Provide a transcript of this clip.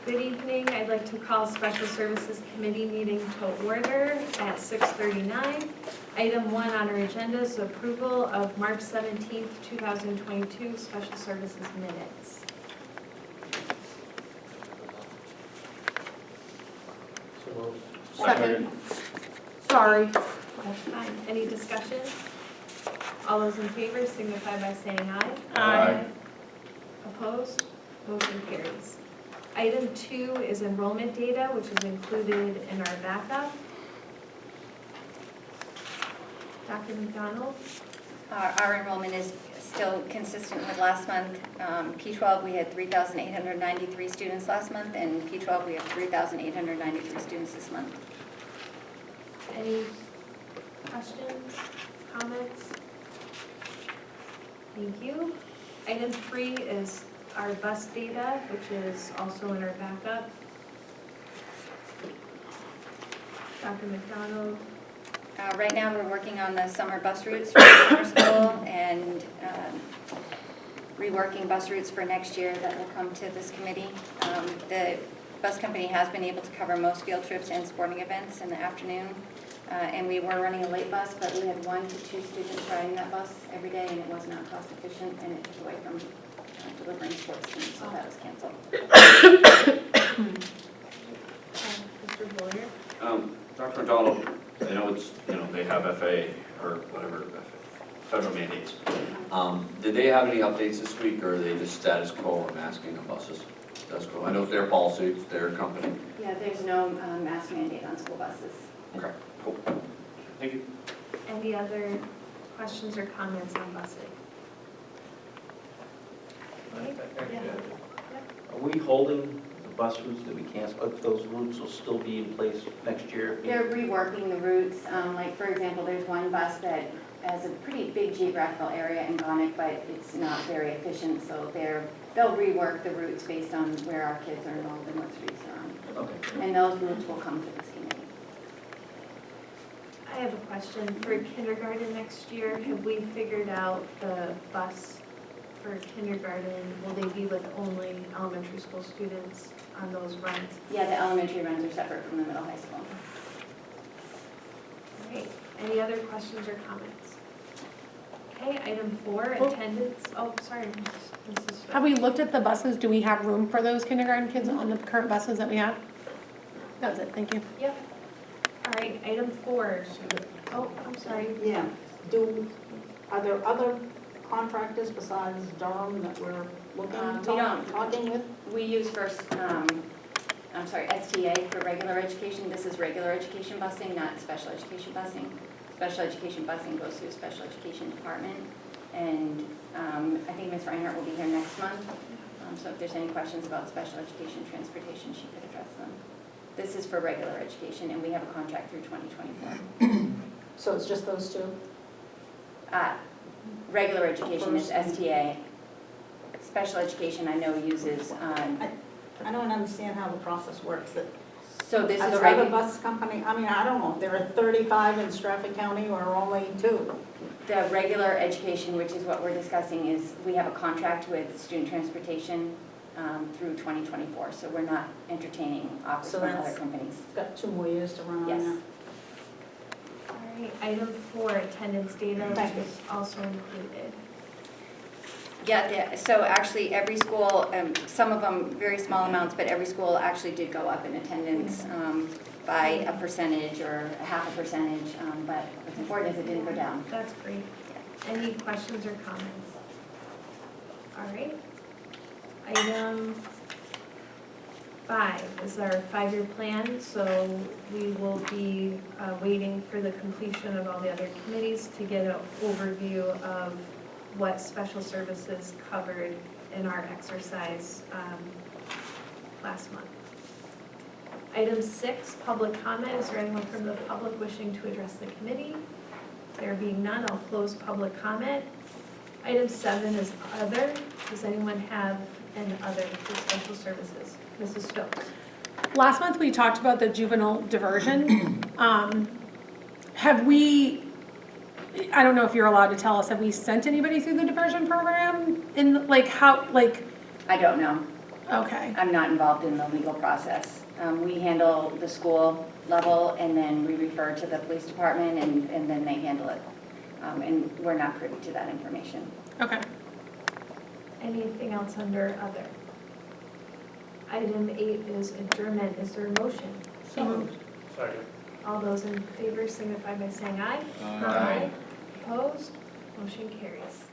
Good evening. I'd like to call Special Services Committee meeting to order at 6:39. Item 1 on our agenda is approval of March 17th, 2022 Special Services minutes. Second. Sorry. That's fine. Any discussion? All those in favor signify by saying aye. Aye. Opposed? Motion carries. Item 2 is enrollment data, which is included in our backup. Dr. McDonald? Our enrollment is still consistent with last month. P12, we had 3,893 students last month, and P12, we have 3,893 students this month. Any questions, comments? Thank you. Item 3 is our bus data, which is also in our backup. Dr. McDonald? Right now, we're working on the summer bus routes for the summer school and reworking bus routes for next year that will come to this committee. The bus company has been able to cover most field trips and sporting events in the afternoon. And we were running a late bus, but we had 1 to 2 students riding that bus every day, and it was not cost efficient, and it took away from delivering sports teams, so that was canceled. Mr. Boyer? Dr. McDonald, I know it's, they have FA or whatever, federal mandates. Did they have any updates this week, or are they just status quo on masking on buses? Status quo. I know it's their policy, it's their company. Yeah, there's no mask mandate on school buses. Okay, cool. Thank you. Any other questions or comments on busing? Right? Yeah. Are we holding the bus routes that we canceled? Those routes will still be in place next year? They're reworking the routes. Like, for example, there's one bus that has a pretty big geographical area in Gonick, but it's not very efficient, so they'll rework the routes based on where our kids are enrolled and what streets are on. Okay. And those routes will come to this committee. I have a question. For kindergarten next year, have we figured out the bus for kindergarten? Will they be with only elementary school students on those runs? Yeah, the elementary runs are separate from the middle high school. Great. Any other questions or comments? Okay, item 4, attendance. Oh, sorry, Mrs. Stowe. Have we looked at the buses? Do we have room for those kindergarten kids on the current buses that we have? That's it, thank you. Yep. All right, item 4. Oh, I'm sorry. Yeah, are there other contractors besides Durham that we're talking with? We use STA for regular education. This is regular education busing, not special education busing. Special education busing goes through a special education department. And I think Ms. Reinhardt will be here next month. So if there's any questions about special education transportation, she could address them. This is for regular education, and we have a contract through 2024. So it's just those two? Regular education is STA. Special education, I know, uses. I don't understand how the process works. So this Are is there other regular. bus company? I mean, I don't know if there are 35 in Stratford County or only 2. The regular education, which is what we're discussing, is we have a contract with student transportation through 2024. So we're not entertaining offers So from that's- other companies. It's got 2 more years to run on Yes. that. All right, item 4, attendance data, which Thank you. is also included. Yeah, so actually every school, some of them very small amounts, but every school actually did go up in attendance by a percentage or a half a percentage, but what's important is it didn't go down. That's great. Any questions or comments? All right. Item 5 is our 5-year plan, so we will be waiting for the completion of all the other committees to get an overview of what special services covered in our exercise last month. Item 6, public comment. Is there anyone from the public wishing to address the committee? There being none, I'll close public comment. Item 7 is other. Does anyone have an other for special services? Mrs. Stokes. Last month, we talked about the juvenile diversion. Have we, I don't know if you're allowed to tell us, have we sent anybody through the diversion program? In, like, how, like, I don't know. Okay, I'm not involved in the legal process. We handle the school level, and then we refer to the police department, and then they handle it. And we're not privy to that information. okay. Anything else under other? Item 8 is adjournment. Is there a motion? So moved. Second. All those in favor signify by saying aye. Aye. Opposed? Motion carries.